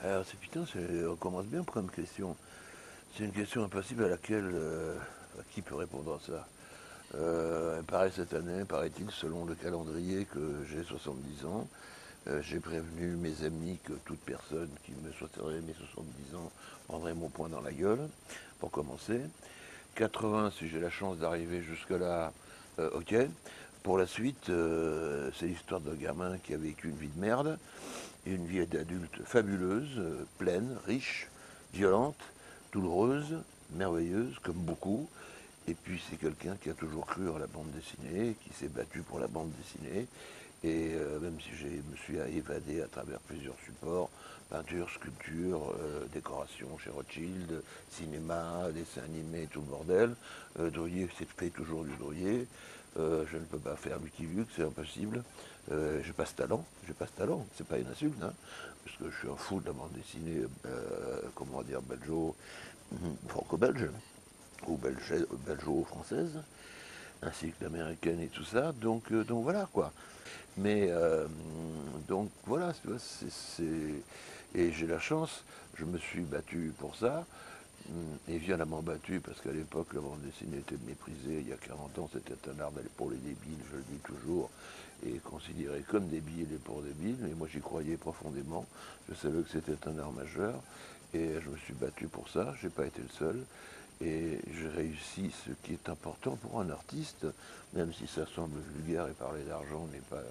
Alors, c'est putain, on commence bien comme question. C'est une question impossible à laquelle qui peut répondre à ça. Pareil cette année, paraît-il, selon le calendrier, que j'ai 70 ans. J'ai prévenu mes amis que toute personne qui me souhaiterait mes 70 ans prendrait mon poing dans la gueule, pour commencer. 80, si j'ai la chance d'arriver jusque-là, ok. Pour la suite, c'est l'histoire d'un gamin qui a vécu une vie de merde, et une vie d'adulte fabuleuse, pleine, riche, violente, douloureuse, merveilleuse, comme beaucoup. Et puis c'est quelqu'un qui a toujours cru à la bande dessinée, qui s'est battu pour la bande dessinée. Et même si je me suis évadé à travers plusieurs supports, peinture, sculpture, décoration chez Rothschild, cinéma, dessin animé, tout le bordel, Drouillet, c'est fait toujours du Drouillet. Je ne peux pas faire Lucky Luke, c'est impossible. J'ai pas ce talent, c'est pas une insulte, hein, parce que je suis un fou de la bande dessinée, comment dire, franco-belge, ou belgeo-française, ainsi que l'américaine et tout ça, donc voilà quoi. Mais donc voilà, et j'ai la chance, je me suis battu pour ça, et violemment battu, parce qu'à l'époque, la bande dessinée était méprisée. Il y a 40 ans, c'était un art pour les débiles, je le dis toujours, et considéré comme débile et pour débiles. Et moi, j'y croyais profondément. Je savais que c'était un art majeur, et je me suis battu pour ça. Je n'ai pas été le seul. Et j'ai réussi ce qui est important pour un artiste, même si ça semble vulgaire et parler d'argent n'est pas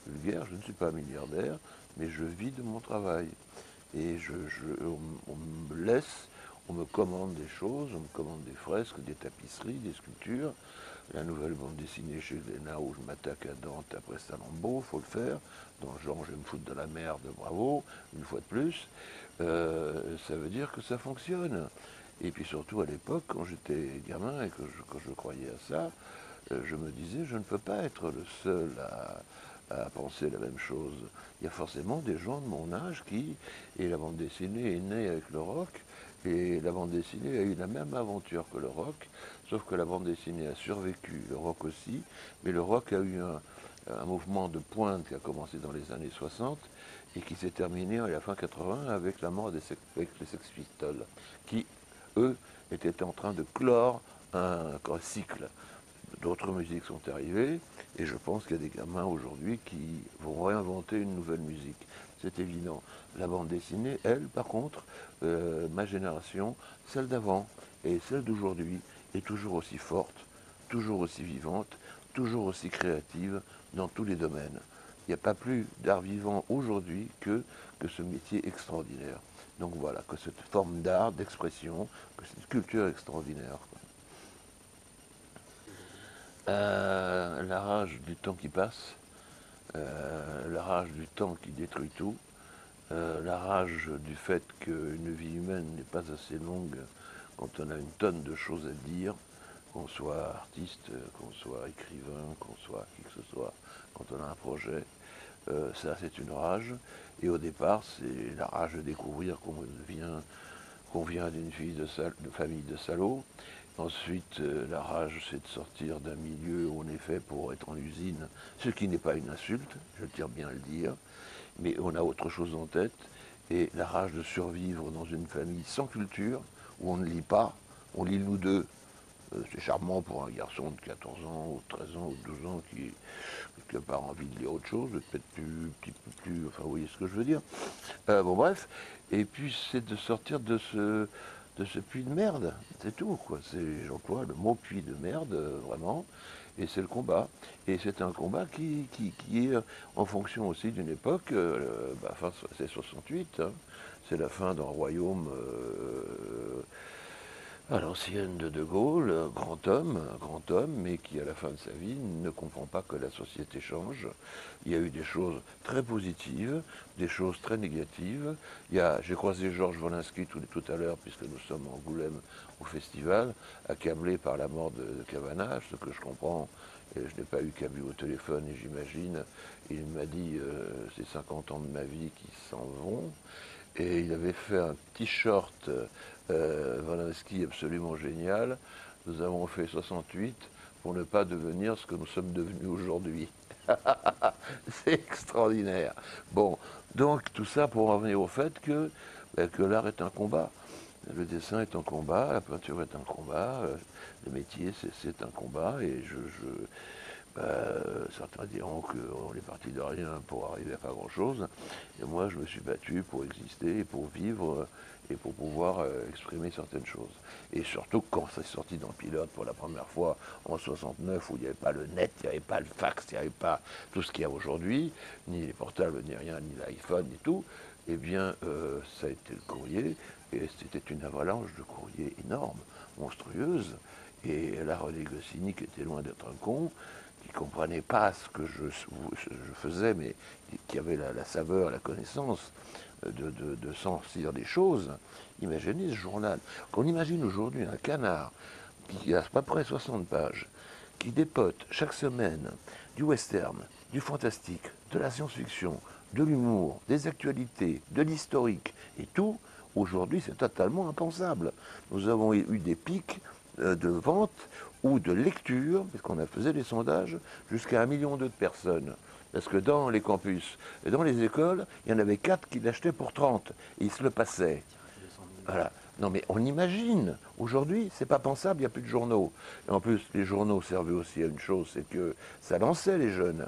vulgaire. Je ne suis pas milliardaire, mais je vis de mon travail. Et on me laisse, on me commande des choses, on me commande des fresques, des tapisseries, des sculptures. La nouvelle bande dessinée chez Léna où je m'attaque à Dante après Salammbô, faut le faire. Dans le genre, je vais me foutre de la merde, bravo, une fois de plus. Ça veut dire que ça fonctionne. Et puis surtout à l'époque, quand j'étais gamin et que quand je croyais à ça, je me disais, je ne peux pas être le seul à penser la même chose. Il y a forcément des gens de mon âge qui, et la bande dessinée est née avec le rock, et la bande dessinée a eu la même aventure que le rock, sauf que la bande dessinée a survécu, le rock aussi, mais le rock a eu un mouvement de pointe qui a commencé dans les années 60 et qui s'est terminé à la fin 80 avec la mort avec les Sex Pistols, qui, eux, étaient en train de clore un cycle. D'autres musiques sont arrivées, et je pense qu'il y a des gamins aujourd'hui qui vont réinventer une nouvelle musique. C'est évident. La bande dessinée, elle, par contre, ma génération, celle d'avant et celle d'aujourd'hui, est toujours aussi forte, toujours aussi vivante, toujours aussi créative dans tous les domaines. Il n'y a pas plus d'art vivant aujourd'hui que ce métier extraordinaire. Donc voilà, que cette forme d'art, d'expression, que cette culture extraordinaire. La rage du temps qui passe, la rage du temps qui détruit tout, la rage du fait qu'une vie humaine n'est pas assez longue quand on a une tonne de choses à dire, qu'on soit artiste, qu'on soit écrivain, qu'on soit qui que ce soit, quand on a un projet. Ça, c'est une rage. Et au départ, c'est la rage de découvrir qu'on vient d'une de famille de salauds. Ensuite, la rage, c'est de sortir d'un milieu où on est fait pour être en usine, ce qui n'est pas une insulte, je tiens bien à le dire, mais on a autre chose en tête. Et la rage de survivre dans une famille sans culture, où on ne lit pas, on lit nous deux. C'est charmant pour un garçon de 14 ans, ou 13 ans, ou 12 ans qui n'a pas envie de lire autre chose, peut-être plus, enfin vous voyez ce que je veux dire. Bon bref, et puis c'est de sortir de ce puits de merde, c'est tout quoi. J'emploie le mot puits de merde, vraiment, et c'est le combat. Et c'est un combat qui est en fonction aussi d'une époque, fin, c'est 68, hein, c'est la fin d'un royaume à l'ancienne de Gaulle, un grand homme, mais qui à la fin de sa vie ne comprend pas que la société change. Il y a eu des choses très positives, des choses très négatives. J'ai croisé Georges Wolinski tout à l'heure, puisque nous sommes en Angoulême au festival, accablé par la mort de Cavanage, ce que je comprends. Et je n'ai pas eu qu'à lui au téléphone, et j'imagine, il m'a dit c'est 50 ans de ma vie qui s'en vont. Et il avait fait un t-shirt Wolinski absolument génial. Nous avons fait 68 pour ne pas devenir ce que nous sommes devenus aujourd'hui. C'est extraordinaire. Bon, Donc tout ça pour en venir au fait que l'art est un combat. Le dessin est un combat, la peinture est un combat, le métier c'est un combat, et certains diront qu'on est parti de rien pour arriver à faire grand-chose, et moi je me suis battu pour exister, et pour vivre, et pour pouvoir exprimer certaines choses. Et surtout quand c'est sorti dans Pilote pour la première fois en 69, où il n'y avait pas le net, il n'y avait pas le fax, il n'y avait pas tout ce qu'il y a aujourd'hui, ni les portables, ni rien, ni l'iPhone, ni tout, eh bien ça a été le courrier, et c'était une avalanche de courrier énorme, monstrueuse, et là René Goscinny, qui était loin d'être un con, qui ne comprenait pas ce que je faisais, mais qui avait la saveur, la connaissance de sentir des choses, imaginez ce journal. Qu'on imagine aujourd'hui un canard qui a à peu près 60 pages, qui dépote chaque semaine du western, du fantastique, de la science-fiction, de l'humour, des actualités, de l'historique et tout, aujourd'hui c'est totalement impensable. Nous avons eu des pics de vente ou de lecture, parce qu'on a fait des sondages, jusqu'à 1,2 million de personnes. Parce que dans les campus et dans les écoles, il y en avait 4 qui l'achetaient pour 30 et ils se le passaient. Voilà. Non mais on imagine, aujourd'hui c'est pas pensable, il n'y a plus de journaux. Et en plus les journaux servaient aussi à une chose, c'est que ça lançait les jeunes.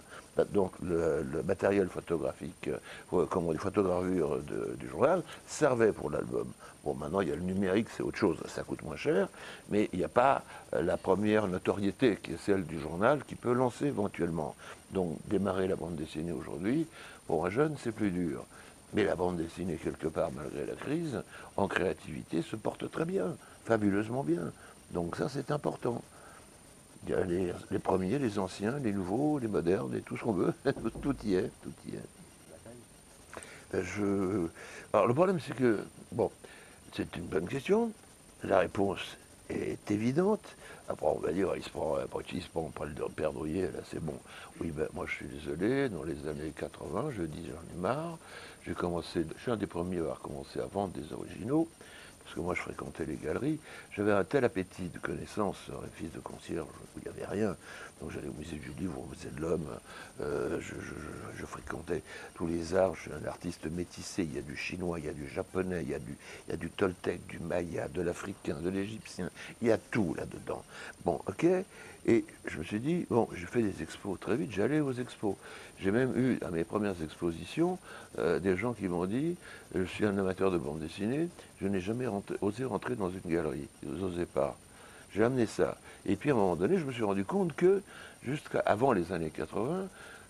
Donc le matériel photographique, comme les photogravures du journal, servait pour l'album. Bon maintenant il y a le numérique, c'est autre chose, ça coûte moins cher, mais il n'y a pas la première notoriété qui est celle du journal qui peut lancer éventuellement. Donc démarrer la bande dessinée aujourd'hui, pour un jeune c'est plus dur. Mais la bande dessinée, quelque part, malgré la crise, en créativité, se porte très bien, fabuleusement bien. Donc ça, c'est important. Il y a les premiers, les anciens, les nouveaux, les modernes, et tout ce qu'on veut. Tout y est, tout y est. Alors le problème, c'est que, bon, c'est une bonne question. La réponse est évidente. Après, on va dire, il se prend pas le perdrier, là, c'est bon. Oui, ben, moi, je suis désolé, dans les années 80, je dis, j'en ai marre. Je suis un des premiers à avoir commencé à vendre des originaux, parce que moi, je fréquentais les galeries. J'avais un tel appétit de connaissances, un fils de concierge, où il n'y avait rien. Donc, j'allais au musée du livre, au musée de l'homme. Je fréquentais tous les arts. Je suis un artiste métissé. Il y a du chinois, il y a du japonais, il y a du toltèque, du maya, de l'africain, de l'égyptien. Il y a tout là-dedans. Bon, ok. Et je me suis dit, bon, j'ai fait des expos très vite, j'allais aux expos. J'ai même eu, à mes premières expositions, des gens qui m'ont dit, je suis un amateur de bande dessinée, je n'ai jamais osé rentrer dans une galerie. Ils n'osaient pas. J'ai amené ça. Et puis à un moment donné, je me suis rendu compte que, jusqu'avant les années 80,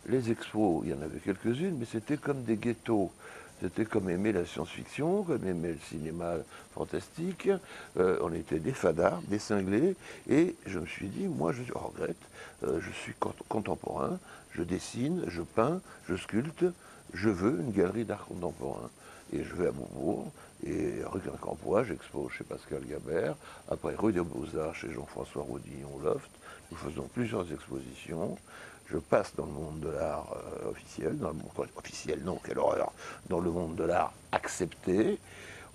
les expos, il y en avait quelques-unes, mais c'était comme des ghettos. C'était comme aimer la science-fiction, comme aimer le cinéma fantastique. On était des fadards, des cinglés. Et je me suis dit, moi, je regrette, je suis contemporain, je dessine, je peins, je sculpte. Je veux une galerie d'art contemporain. Et je vais à Beaubourg, et rue Quincampoix, j'expose chez Pascal Gabert. Après, rue des Beaux-Arts, chez Jean-François Rodillon, Loft. Nous faisons plusieurs expositions. Je passe dans le monde de l'art officiel, dans le monde officiel, non, quelle horreur, dans le monde de l'art accepté.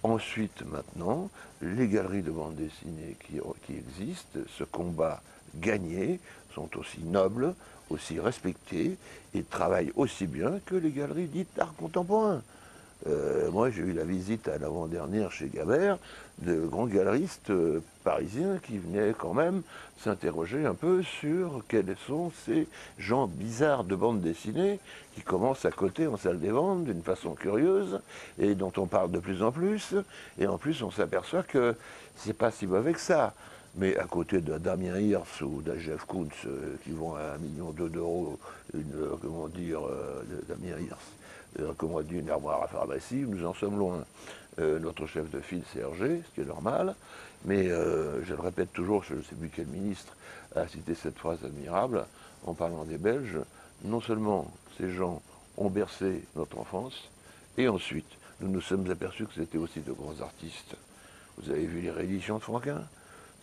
Ensuite, maintenant, les galeries de bande dessinée qui existent, ce combat gagné, sont aussi nobles, aussi respectés et travaillent aussi bien que les galeries dites d'art contemporain. Moi, j'ai eu la visite à l'avant-dernière chez Gabert de grands galeristes parisiens qui venaient quand même s'interroger un peu sur quels sont ces gens bizarres de bande dessinée qui commencent à coter en salle des ventes d'une façon curieuse et dont on parle de plus en plus. Et en plus, on s'aperçoit que c'est pas si mauvais que ça. Mais à côté de Damien Hirst ou de Jeff Koons qui vont à 1,2 million d'euros, comment dire, Damien Hirst, comme on dit, une armoire à pharmacie, nous en sommes loin. Notre chef de file, c'est Hergé, ce qui est normal, mais je le répète toujours, je ne sais plus quel ministre a cité cette phrase admirable, en parlant des Belges, non seulement ces gens ont bercé notre enfance, et ensuite, nous nous sommes aperçus que c'était aussi de grands artistes. Vous avez vu les rééditions de Franquin?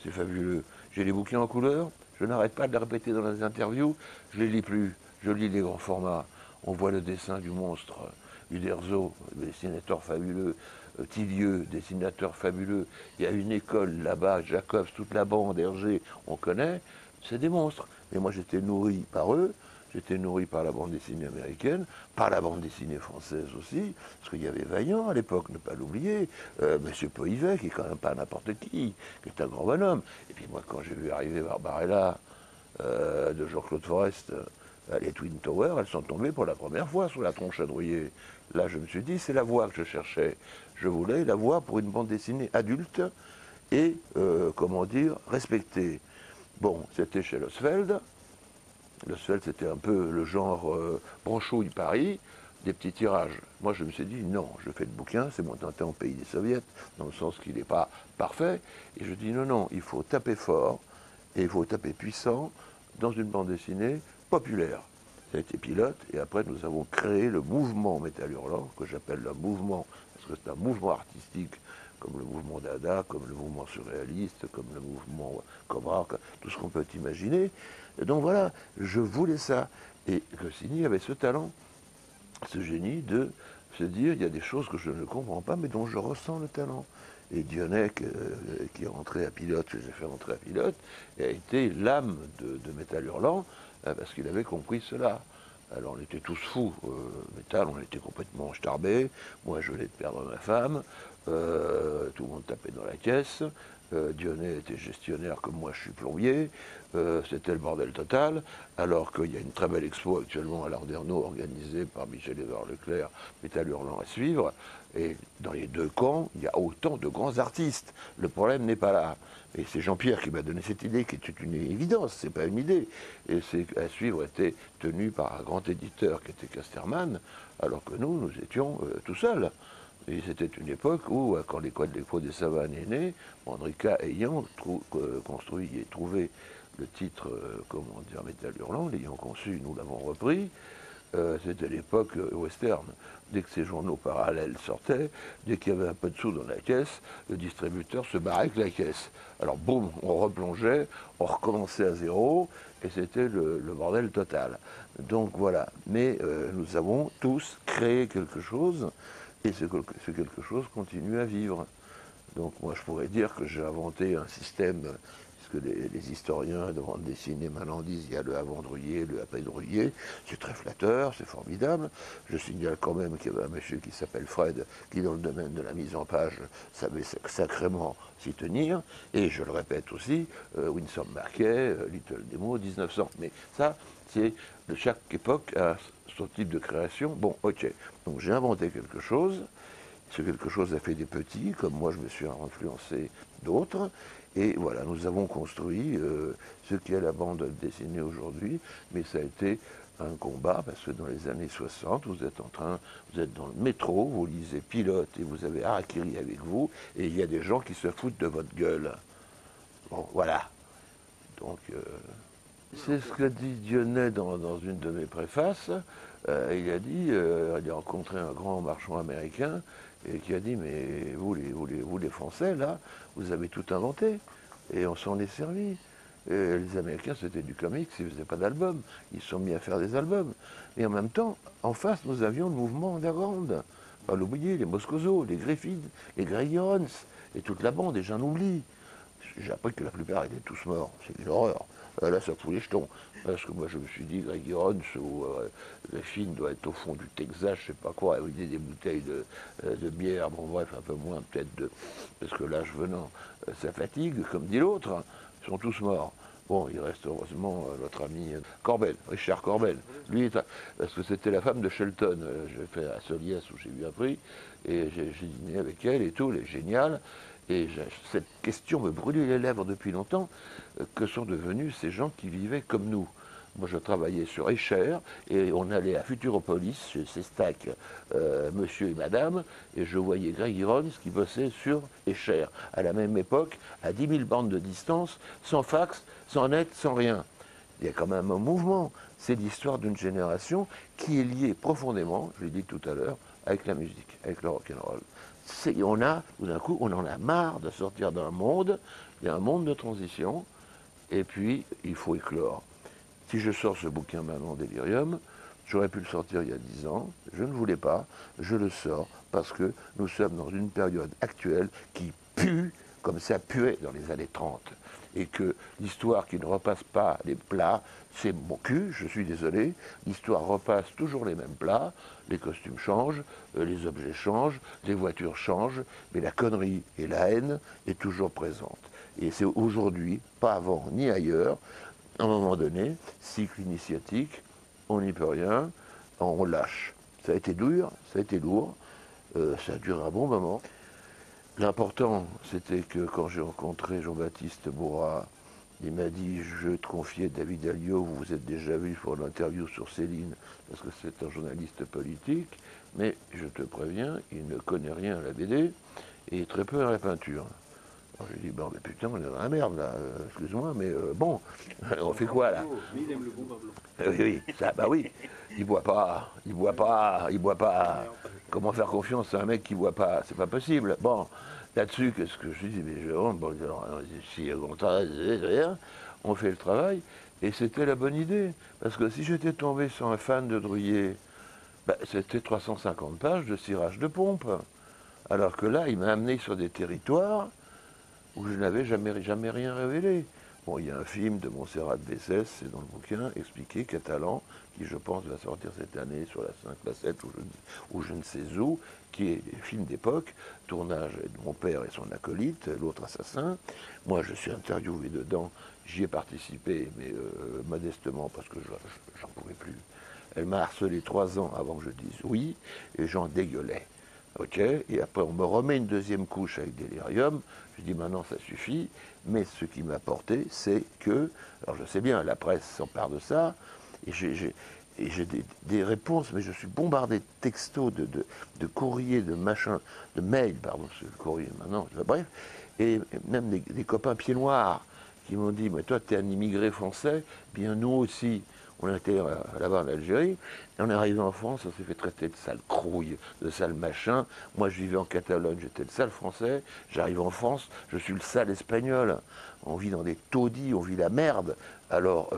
C'est fabuleux. J'ai les bouquins en couleur, je n'arrête pas de les répéter dans les interviews, je les lis plus, je lis les grands formats. On voit le dessin du monstre, Uderzo, dessinateur fabuleux, Tillieux, dessinateur fabuleux. Il y a une école là-bas, Jacobs, toute la bande, Hergé, on connaît, c'est des monstres. Mais moi j'étais nourri par eux, J'étais nourri par la bande dessinée américaine, par la bande dessinée française aussi, parce qu'il y avait Vaillant à l'époque, ne pas l'oublier, Monsieur Poivet, qui est quand même pas n'importe qui est un grand bonhomme. Et puis moi, quand j'ai vu arriver Barbarella de Jean-Claude Forest, les Twin Towers, elles sont tombées pour la première fois sous la tronche à Drouillet. Là, je me suis dit, c'est la voix que je cherchais. Je voulais la voix pour une bande dessinée adulte et, comment dire, respectée. Bon, c'était chez Losfeld. Losfeld, c'était un peu le genre branchouille Paris, des petits tirages. Moi, je me suis dit, non, je fais le bouquin, c'est mon tenté en pays des soviets, dans le sens qu'il n'est pas parfait. Et je dis, non, non, il faut taper fort et il faut taper puissant dans une bande dessinée populaire. Ça a été pilote, et après nous avons créé le mouvement Métal Hurlant, que j'appelle le mouvement, parce que c'est un mouvement artistique, comme le mouvement Dada, comme le mouvement surréaliste, comme le mouvement Cobra, tout ce qu'on peut imaginer. Et donc voilà, je voulais ça. Et Goscinny avait ce talent, ce génie de se dire, il y a des choses que je ne comprends pas, mais dont je ressens le talent. Et Dionnet, qui est rentré à pilote, que j'ai fait rentrer à pilote, a été l'âme de Métal Hurlant, parce qu'il avait compris cela. Alors on était tous fous, Métal, on était complètement starbés, moi je venais de perdre ma femme, tout le monde tapait dans la caisse, Dionnet était gestionnaire comme moi je suis plombier, c'était le bordel total, alors qu'il y a une très belle expo actuellement à l'Arderneau organisée par Michel-Édouard Leclerc, Métal Hurlant à suivre, et dans les deux camps, il y a autant de grands artistes. Le problème n'est pas là. Et c'est Jean-Pierre qui m'a donné cette idée, qui était une évidence, c'est pas une idée. Et c'est à suivre était tenu par un grand éditeur qui était Casterman, alors que nous étions tout seuls. Et c'était une époque où, quand l'école d'Expo des Savanes est née, Andrika ayant construit et trouvé le titre, comment dire, Métal Hurlant, l'ayant conçu, nous l'avons repris, c'était l'époque western. Dès que ces journaux parallèles sortaient, dès qu'il y avait un peu de sous dans la caisse, le distributeur se barrait avec la caisse. Alors boum, on replongeait, on recommençait à zéro, et c'était le bordel total. Donc voilà. Mais nous avons tous créé quelque chose, et ce quelque chose continue à vivre. Donc moi je pourrais dire que j'ai inventé un système, puisque les historiens de bande dessinée maintenant disent il y a le avant Drouillet, le après Drouillet, c'est très flatteur, c'est formidable. Je signale quand même qu'il y avait un monsieur qui s'appelle Fred, qui dans le domaine de la mise en page savait sacrément s'y tenir, et je le répète aussi, Winsor Marquet, Little Demo, 1900. Mais ça, c'est de chaque époque à son type de création. Bon, ok, donc j'ai inventé quelque chose. Ce quelque chose a fait des petits, comme moi je me suis influencé d'autres. Et voilà, nous avons construit ce qui est la bande dessinée aujourd'hui, mais ça a été un combat, parce que dans les années 60, vous êtes dans le métro, vous lisez Pilote et vous avez Harakiri avec vous, et il y a des gens qui se foutent de votre gueule. Bon, voilà. Donc, c'est ce que dit Dionnet dans une de mes préfaces. Il a dit, il a rencontré un grand marchand américain, et qui a dit, mais vous les Français, là, vous avez tout inventé. Et on s'en est servi. Et les Américains, c'était du comics, ils ne faisaient pas d'albums. Ils se sont mis à faire des albums. Et en même temps, en face, nous avions le mouvement underground. Pas l'oublier, les Moscoso, les Griffith, les Greg Irons, et toute la bande, et j'en oublie. J'ai appris que la plupart étaient tous morts. C'est une horreur. Là, ça fout les jetons. Parce que moi, je me suis dit, Greg Irons ou Griffin doit être au fond du Texas, je sais pas quoi, avec des bouteilles de bière. Bon, bref, un peu moins peut-être parce que l'âge venant, ça fatigue, comme dit l'autre. Hein. Ils sont tous morts. Bon, il reste heureusement notre ami Corbel, Richard Corbel. Lui, parce que c'était la femme de Shelton. J'ai fait à Soliès où j'ai eu un prix, et j'ai dîné avec elle et tout, elle est géniale. Et cette question me brûlait les lèvres depuis longtemps. Que sont devenus ces gens qui vivaient comme nous? Moi, je travaillais sur Escher, et on allait à Futuropolis, chez Sestac, monsieur et madame, et je voyais Greg Irons qui bossait sur Escher, à la même époque, à 10 000 bandes de distance, sans fax, sans net, sans rien. Il y a quand même un mouvement. C'est l'histoire d'une génération qui est liée profondément, je l'ai dit tout à l'heure, avec la musique, avec le rock'n'roll. Tout d'un coup, on en a marre de sortir d'un monde, il y a un monde de transition, et puis il faut éclore. Si je sors ce bouquin maintenant, Delirium, j'aurais pu le sortir il y a 10 ans, je ne voulais pas, je le sors parce que nous sommes dans une période actuelle qui pue comme ça puait dans les années 30, et que l'histoire qui ne repasse pas les plats, c'est mon cul, je suis désolé, l'histoire repasse toujours les mêmes plats, les costumes changent, les objets changent, les voitures changent, mais la connerie et la haine est toujours présente. Et c'est aujourd'hui, pas avant ni ailleurs, à un moment donné, cycle initiatique, on n'y peut rien, on lâche. Ça a été dur, ça a été lourd, ça a duré un bon moment. L'important, c'était que quand j'ai rencontré Jean-Baptiste Bourrat, il m'a dit, je vais te confier David Alliot, vous vous êtes déjà vu pour l'interview sur Céline, parce que c'est un journaliste politique, mais je te préviens, il ne connaît rien à la BD, et très peu à la peinture. Alors j'ai dit, bon, mais putain, on est dans la merde, là, excuse-moi, mais bon, on fait quoi, là? Mais il aime le bon vin blanc. Oui, ça, bah oui, il boit pas, il boit pas, il boit pas. Comment faire confiance à un mec qui boit pas? C'est pas possible. Bon, là-dessus, qu'est-ce que je dis? Mais Jérôme, bon, alors, si on fait le travail, et c'était la bonne idée. Parce que si j'étais tombé sur un fan de Druyer, bah, c'était 350 pages de cirage de pompe. Alors que là, il m'a amené sur des territoires où je n'avais jamais rien révélé. Bon, il y a un film de Montserrat Bessès, c'est dans le bouquin, expliqué, catalan, qui je pense va sortir cette année sur la 5, la 7, ou je ne sais où, qui est un film d'époque, tournage de mon père et son acolyte, l'autre assassin. Moi, je suis interviewé dedans, j'y ai participé, mais modestement, parce que j'en pouvais plus. Elle m'a harcelé 3 ans avant que je dise oui, et j'en dégueulais. Ok, et après on me remet une deuxième couche avec Délirium, je dis maintenant ça suffit, mais ce qui m'a porté, c'est que, alors je sais bien, la presse s'empare de ça, et j'ai des réponses, mais je suis bombardé de textos, de courriers, de machins, de mails, pardon, c'est le courrier maintenant, bref, et même des copains pieds noirs qui m'ont dit, mais toi tu es un immigré français, bien nous aussi. On était là-bas en Algérie, et on est arrivé en France, on s'est fait traiter de sale crouille, de sale machin. Moi, je vivais en Catalogne, j'étais le sale français. J'arrive en France, je suis le sale espagnol. On vit dans des taudis, on vit la merde. Alors,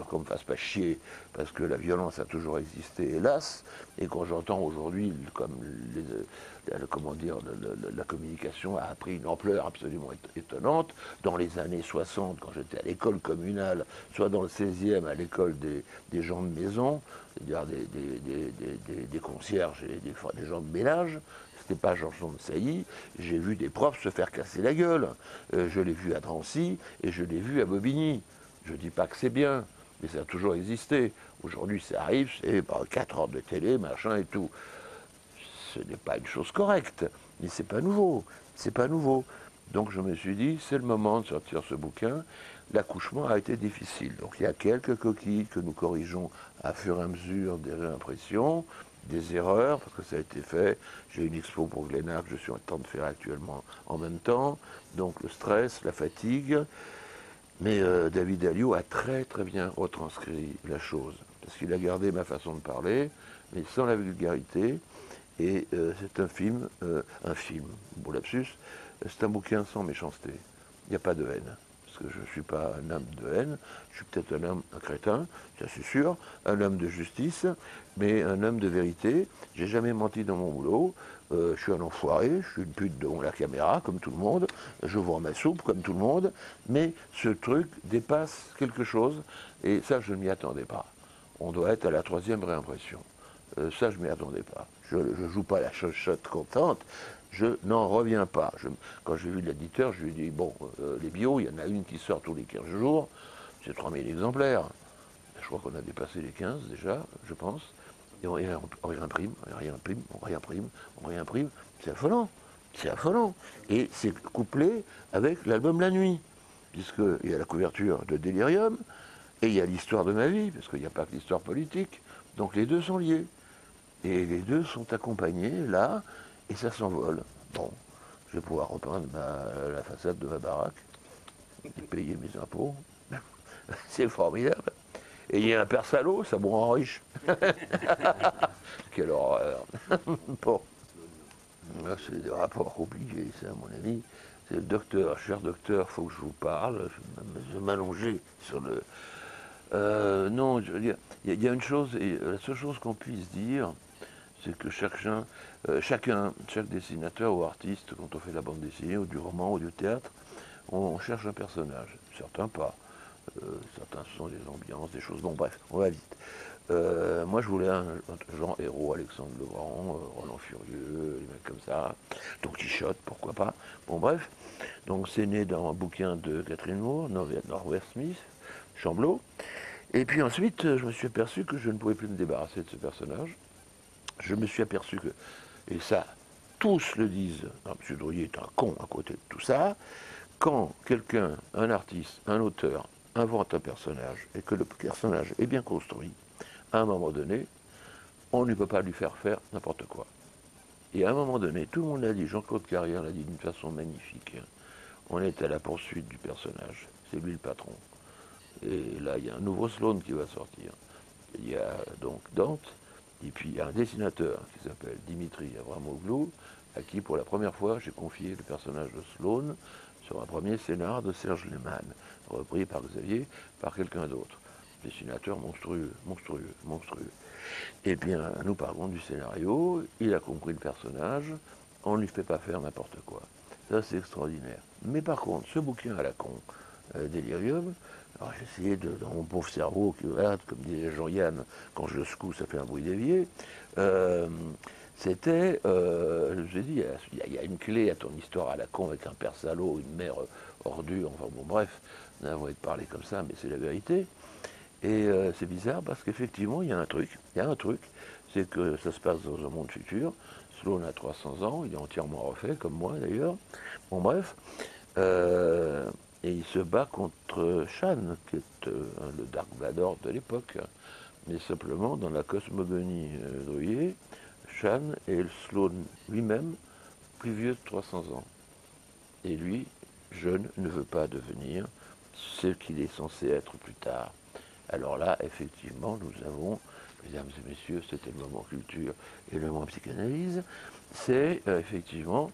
qu'on me fasse pas chier, parce que la violence a toujours existé, hélas. Et quand j'entends aujourd'hui, comme comment dire, la communication a pris une ampleur absolument étonnante. Dans les années 60, quand j'étais à l'école communale, soit dans le 16e, à l'école des gens de maison, c'est-à-dire des concierges et des gens de ménage, c'était pas Georges de Sailly, j'ai vu des profs se faire casser la gueule. Je l'ai vu à Drancy et je l'ai vu à Bobigny. Je dis pas que c'est bien, mais ça a toujours existé. Aujourd'hui, ça arrive, c'est 4 heures de télé, machin et tout. Ce n'est pas une chose correcte, mais c'est pas nouveau. C'est pas nouveau. Donc je me suis dit, c'est le moment de sortir ce bouquin. L'accouchement a été difficile. Donc il y a quelques coquilles que nous corrigeons à fur et à mesure des réimpressions, des erreurs, parce que ça a été fait. J'ai une expo pour Glénat que je suis en train de faire actuellement en même temps. Donc le stress, la fatigue. Mais David Alliot a très très bien retranscrit la chose. Parce qu'il a gardé ma façon de parler, mais sans la vulgarité. Et c'est un film, beau lapsus, c'est un bouquin sans méchanceté. Il n'y a pas de haine. Parce que je ne suis pas un homme de haine, je suis peut-être un crétin, ça c'est sûr, un homme de justice, mais un homme de vérité. J'ai jamais menti dans mon boulot, je suis un enfoiré, je suis une pute devant la caméra, comme tout le monde, je vends ma soupe, comme tout le monde, mais ce truc dépasse quelque chose, et ça je ne m'y attendais pas. On doit être à la 3e réimpression. Ça, je ne m'y attendais pas. Je ne joue pas la chochotte contente, je n'en reviens pas. Quand j'ai vu l'éditeur, je lui ai dit, bon, les bios, il y en a une qui sort tous les 15 jours, c'est 3000 exemplaires. Je crois qu'on a dépassé les 15 déjà, je pense. Et on réimprime, on réimprime, on réimprime, on réimprime. C'est affolant, c'est affolant. Et c'est couplé avec l'album La Nuit, puisqu'il y a la couverture de Délirium, et il y a l'histoire de ma vie, parce qu'il n'y a pas que l'histoire politique. Donc les deux sont liés. Et les deux sont accompagnés, là, et ça s'envole. Bon, je vais pouvoir repeindre la façade de ma baraque, et payer mes impôts. C'est formidable. Et il y a un père salaud, ça me rend riche. Quelle horreur. Bon. Là, c'est des rapports compliqués, ça, mon ami. C'est le docteur, cher docteur, faut que je vous parle. Je vais m'allonger sur le... non, je veux dire, il y a une chose, et la seule chose qu'on puisse dire, c'est que chaque dessinateur ou artiste, quand on fait de la bande dessinée, ou du roman, ou du théâtre, on cherche un personnage. Certains pas. Certains sont des ambiances, des choses. Bon, bref, on va vite. Moi, je voulais un genre héros, Alexandre le Grand, Roland Furieux, des mecs comme ça. Don Quichotte, pourquoi pas. Bon, bref. Donc, c'est né dans un bouquin de Catherine Moore, Northwest Smith, Chamblot. Et puis ensuite, je me suis aperçu que je ne pouvais plus me débarrasser de ce personnage. Je me suis aperçu que, et ça, tous le disent, M. Drouillet est un con à côté de tout ça, quand quelqu'un, un artiste, un auteur, invente un personnage et que le personnage est bien construit, à un moment donné, on ne peut pas lui faire faire n'importe quoi. Et à un moment donné, tout le monde l'a dit, Jean-Claude Carrière l'a dit d'une façon magnifique, on est à la poursuite du personnage, c'est lui le patron. Et là, il y a un nouveau Sloane qui va sortir. Il y a donc Dante, et puis il y a un dessinateur qui s'appelle Dimitri Avramoglou, à qui pour la première fois j'ai confié le personnage de Sloane sur un premier scénar de Serge Lehmann, repris par Xavier, par quelqu'un d'autre. Dessinateur monstrueux, monstrueux, monstrueux. Eh bien, nous parlons du scénario, il a compris le personnage, on ne lui fait pas faire n'importe quoi. Ça, c'est extraordinaire. Mais par contre, ce bouquin à la con, Delirium, alors j'ai essayé dans mon pauvre cerveau, qui regarde, comme disait Jean-Yann, quand je le secoue, ça fait un bruit d'évier. C'était, je vous ai dit, il y a une clé à ton histoire à la con avec un père salaud, une mère ordure, enfin bon, bref, on a envie de parler comme ça, mais c'est la vérité. Et c'est bizarre parce qu'effectivement, il y a un truc, c'est que ça se passe dans un monde futur. Sloane a 300 ans, il est entièrement refait, comme moi d'ailleurs. Bon, bref. Et il se bat contre Shan, qui est le Dark Vador de l'époque. Mais simplement, dans la cosmogonie Drouillet, Shan est Sloane lui-même plus vieux de 300 ans. Et lui, jeune, ne veut pas devenir ce qu'il est censé être plus tard. Alors là, effectivement, nous avons, mesdames et messieurs, c'était le moment culture et le moment psychanalyse, c'est effectivement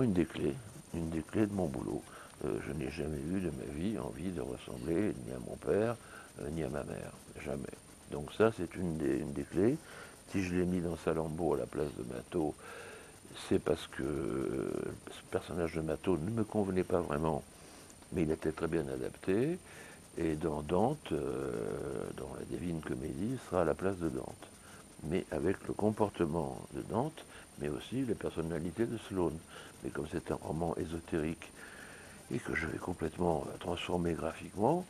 une des clés de mon boulot. Je n'ai jamais eu de ma vie envie de ressembler ni à mon père, ni à ma mère. Jamais. Donc ça, c'est une des clés. Si je l'ai mis dans Salammbô à la place de Mato, c'est parce que ce personnage de Mato ne me convenait pas vraiment, mais il était très bien adapté. Et dans Dante, dans la Divine Comédie, il sera à la place de Dante. Mais avec le comportement de Dante, mais aussi la personnalité de Sloane. Mais comme c'est un roman ésotérique et que je vais complètement transformer graphiquement,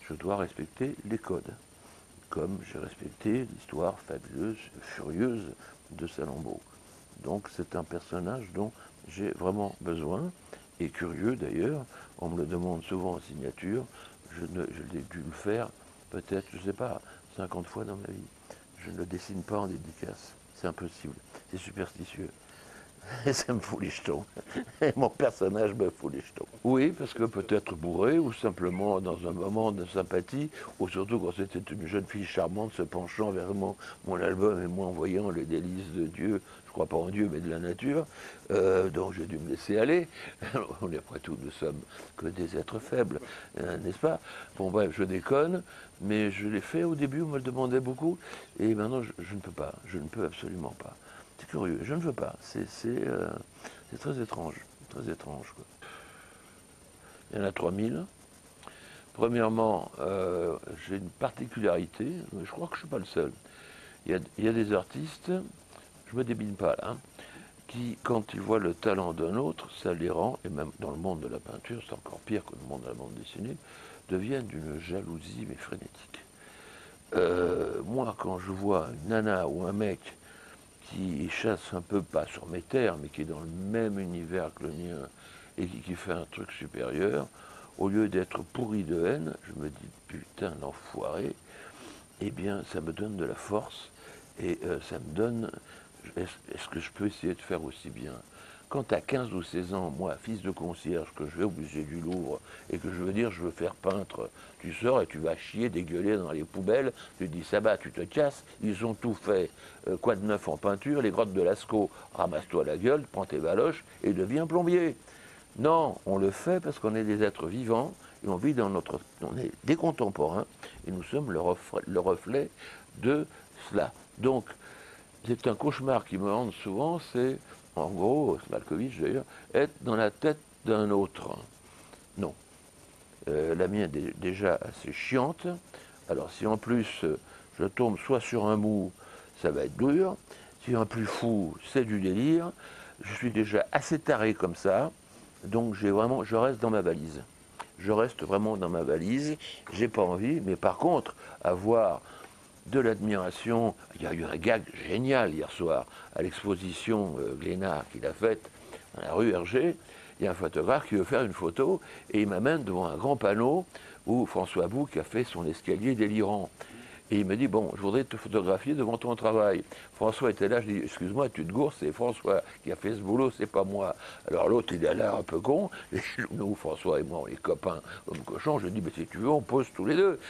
je dois respecter les codes. Comme j'ai respecté l'histoire fabuleuse, furieuse de Salammbô. Donc c'est un personnage dont j'ai vraiment besoin, et curieux d'ailleurs, on me le demande souvent en signature, je l'ai dû le faire peut-être, je ne sais pas, 50 fois dans ma vie. Je ne le dessine pas en dédicace, c'est impossible, c'est superstitieux. Et ça me fout les jetons. Et mon personnage me fout les jetons. Oui, parce que peut-être bourré, ou simplement dans un moment de sympathie, ou surtout quand c'était une jeune fille charmante se penchant vers mon album et moi en voyant les délices de Dieu, je crois pas en Dieu, mais de la nature, donc j'ai dû me laisser aller. Après tout, nous sommes que des êtres faibles, n'est-ce pas? Bon bref, je déconne, mais je l'ai fait au début, on me le demandait beaucoup, et maintenant je ne peux pas, je ne peux absolument pas. C'est curieux, je ne veux pas. C'est très étrange. Très étrange. Quoi. Il y en a 3000. Premièrement, j'ai une particularité, mais je crois que je ne suis pas le seul. Il y a des artistes, je ne me débine pas là, qui, quand ils voient le talent d'un autre, ça les rend, et même dans le monde de la peinture, c'est encore pire que le monde de la bande dessinée, deviennent d'une jalousie mais frénétique. Moi, quand je vois une nana ou un mec qui chasse un peu, pas sur mes terres, mais qui est dans le même univers que le mien, et qui fait un truc supérieur, au lieu d'être pourri de haine, je me dis, putain, l'enfoiré, eh bien, ça me donne de la force, et ça me donne, est-ce que je peux essayer de faire aussi bien? Quand à 15 ou 16 ans, moi, fils de concierge, que je vais au musée du Louvre et que je veux dire je veux faire peintre, tu sors et tu vas chier, dégueuler dans les poubelles, tu dis ça va, tu te casses, ils ont tout fait. Quoi de neuf en peinture, les grottes de Lascaux, ramasse-toi la gueule, prends tes baloches et deviens plombier. Non, on le fait parce qu'on est des êtres vivants et on vit dans notre... On est des contemporains et nous sommes le reflet de cela. Donc, c'est un cauchemar qui me hante souvent, c'est, en gros, c'est Malkovich d'ailleurs, être dans la tête d'un autre. Non. La mienne est déjà assez chiante. Alors si en plus je tombe soit sur un mou, ça va être dur. Si un plus fou, c'est du délire. Je suis déjà assez taré comme ça. Donc je reste dans ma valise. Je reste vraiment dans ma valise. J'ai pas envie, mais par contre, avoir de l'admiration. Il y a eu un gag génial hier soir à l'exposition Glénat qu'il a faite dans la rue Hergé. Il y a un photographe qui veut faire une photo et il m'amène devant un grand panneau où François Bouc a fait son escalier délirant. Et il me dit, bon, je voudrais te photographier devant ton travail. François était là, je dis, excuse-moi, tu te gourres, c'est François qui a fait ce boulot, c'est pas moi. Alors l'autre, il a l'air un peu con. Et nous, François et moi, on est copains comme cochons. Je dis, mais si tu veux, on pose tous les deux.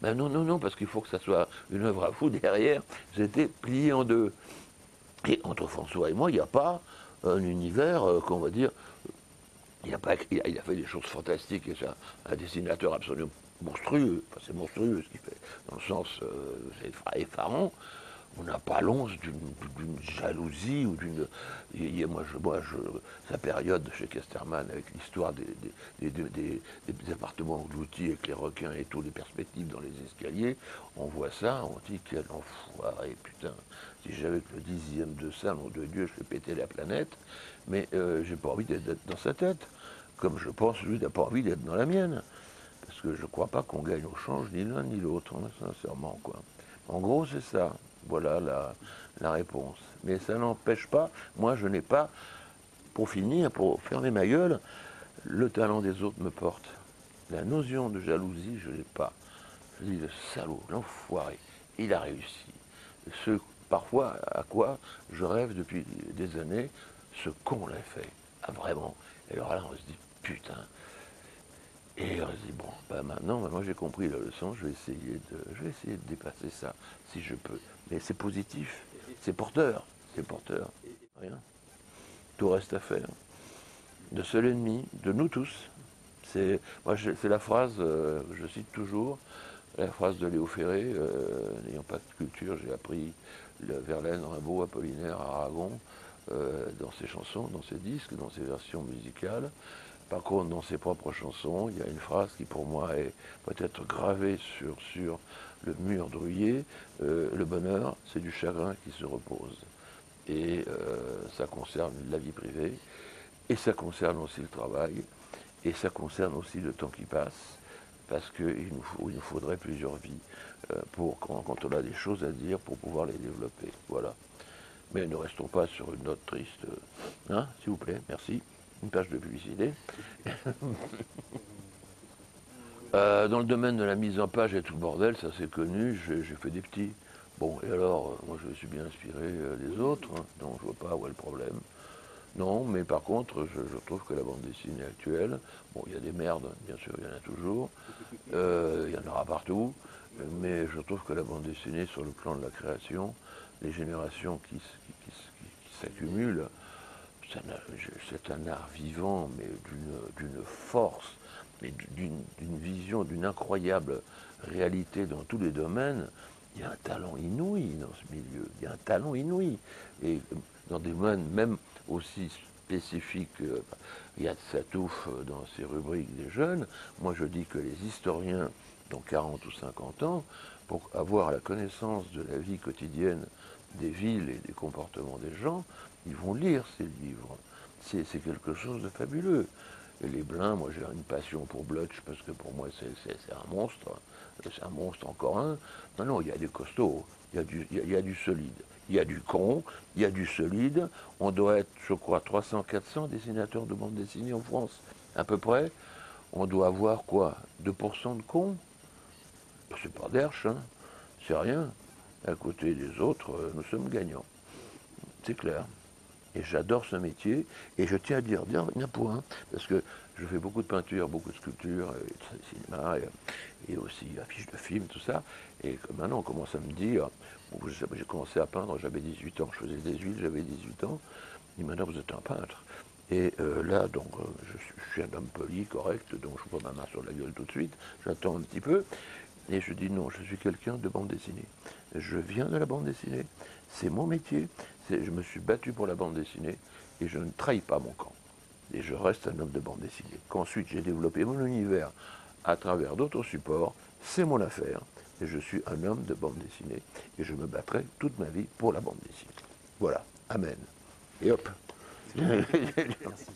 Ben non, non, non, parce qu'il faut que ça soit une œuvre à fou derrière. J'étais plié en deux. Et entre François et moi, il n'y a pas un univers qu'on va dire. Il a fait des choses fantastiques et c'est un dessinateur absolument monstrueux. Enfin, c'est monstrueux ce qu'il fait, dans le sens, c'est effarant. On n'a pas l'once d'une jalousie ou d'une. Sa période chez Casterman avec l'histoire des appartements engloutis avec les requins et toutes les perspectives dans les escaliers, on voit ça, on dit quel enfoiré, putain. Si j'avais que le 10e de ça, nom de Dieu, je fais péter la planète, mais j'ai pas envie d'être dans sa tête, comme je pense lui n'a pas envie d'être dans la mienne. Parce que je ne crois pas qu'on gagne au change ni l'un ni l'autre, hein, sincèrement, quoi. En gros, c'est ça. Voilà la réponse. Mais ça n'empêche pas, moi je n'ai pas, pour finir, pour fermer ma gueule, le talent des autres me porte. La notion de jalousie, je ne l'ai pas. Je dis le salaud, l'enfoiré, il a réussi. Ce parfois à quoi je rêve depuis des années, ce con l'a fait. Ah vraiment. Et alors là on se dit putain. Et on se dit, bon, bah maintenant, moi j'ai compris la leçon, je vais essayer de dépasser ça, si je peux. Mais c'est positif, c'est porteur, rien. Tout reste à faire. De seul ennemi, de nous tous. C'est la phrase, je cite toujours, la phrase de Léo Ferré, n'ayant pas de culture, j'ai appris Verlaine, Rimbaud, Apollinaire, Aragon, dans ses chansons, dans ses disques, dans ses versions musicales. Par contre, dans ses propres chansons, il y a une phrase qui pour moi est peut-être gravée sur le mur drouillé. Le bonheur, c'est du chagrin qui se repose. Et ça concerne la vie privée, et ça concerne aussi le travail, et ça concerne aussi le temps qui passe, parce qu'il nous faudrait plusieurs vies pour quand on a des choses à dire pour pouvoir les développer. Voilà. Mais ne restons pas sur une note triste. Hein, s'il vous plaît, merci. Une page de publicité. Dans le domaine de la mise en page et tout le bordel, ça c'est connu, j'ai fait des petits. Bon, et alors, moi je me suis bien inspiré des autres, hein, donc je vois pas où est le problème. Non, mais par contre, je trouve que la bande dessinée actuelle, bon, il y a des merdes, bien sûr, il y en a toujours, il y en aura partout, mais je trouve que la bande dessinée, sur le plan de la création, les générations qui s'accumulent, c'est un art vivant, mais d'une force, mais d'une vision, d'une incroyable réalité dans tous les domaines. Il y a un talent inouï dans ce milieu, il y a un talent inouï. Et dans des domaines même aussi spécifiques, il y a de Satouf dans ses rubriques des jeunes. Moi je dis que les historiens, dans 40 ou 50 ans, pour avoir la connaissance de la vie quotidienne des villes et des comportements des gens, ils vont lire ces livres. C'est quelque chose de fabuleux. Et les Blins, moi j'ai une passion pour Blutch parce que pour moi c'est un monstre. C'est un monstre encore un. Non, non, il y a des costauds, il y a du solide. Il y a du con, il y a du solide. On doit être, je crois, 300-400 dessinateurs de bande dessinée en France, à peu près. On doit avoir quoi, 2% de cons? C'est pas d'herche, hein. C'est rien. À côté des autres, nous sommes gagnants. C'est clair. Et j'adore ce métier. Et je tiens à dire un point, parce que je fais beaucoup de peinture, beaucoup de sculpture, et de cinéma, et aussi affiches de films, tout ça. Et maintenant, on commence à me dire, j'ai commencé à peindre, j'avais 18 ans, je faisais des huiles, j'avais 18 ans. Et maintenant, vous êtes un peintre. Et là, donc, je suis un homme poli, correct, donc je prends ma main sur la gueule tout de suite, j'attends un petit peu, et je dis non, je suis quelqu'un de bande dessinée. Je viens de la bande dessinée, C'est mon métier. Je me suis battu pour la bande dessinée et je ne trahis pas mon camp. Et je reste un homme de bande dessinée. Qu'ensuite j'ai développé mon univers à travers d'autres supports, c'est mon affaire. Et je suis un homme de bande dessinée et je me battrai toute ma vie pour la bande dessinée. Voilà, amen. Et hop. Merci.